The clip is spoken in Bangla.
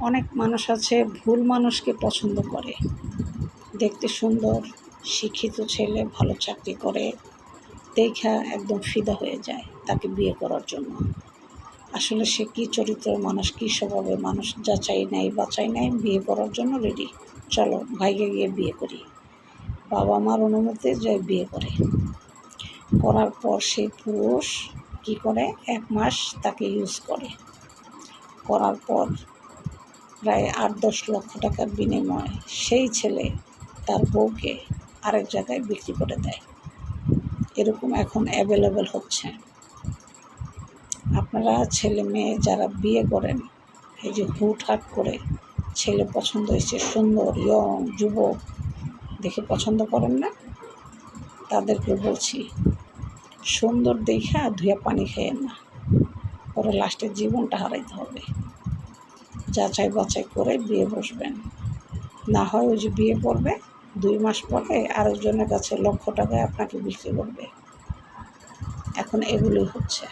অনেক মানুষ আছে ভুল মানুষকে পছন্দ করে। দেখতে সুন্দর, শিক্ষিত ছেলে, ভালো চাকরি করে, দেখা একদম ফিদা হয়ে যায় তাকে বিয়ে করার জন্য। আসলে সে কী চরিত্রের মানুষ, কী স্বভাবের মানুষ যাচাই নেই বাছাই নেই, বিয়ে করার জন্য রেডি। চলো ভাইকে গিয়ে বিয়ে করি, বাবা মার অনুমতি যায় বিয়ে করে। করার পর সেই পুরুষ কী করে, 1 মাস তাকে ইউজ করে। করার পর প্রায় 8-10 লক্ষ টাকার বিনিময়ে সেই ছেলে তার বউকে আরেক জায়গায় বিক্রি করে দেয়। এরকম এখন অ্যাভেলেবেল হচ্ছে। আপনারা ছেলে মেয়ে যারা বিয়ে করেন, এই যে হুটহাট করে ছেলে পছন্দ হয়েছে, সুন্দর ইয়ং যুবক দেখে পছন্দ করেন না, তাদেরকে বলছি সুন্দর দেখা ধুয়ে পানি খেয়েন না, পরে লাস্টের জীবনটা হারাইতে হবে। যাচাই বাছাই করে বিয়ে বসবেন, না হয় ওই যে বিয়ে করবে 2 মাস পরে আরেকজনের কাছে লক্ষ টাকায় আপনাকে বিক্রি করবে। এখন এগুলোই হচ্ছে।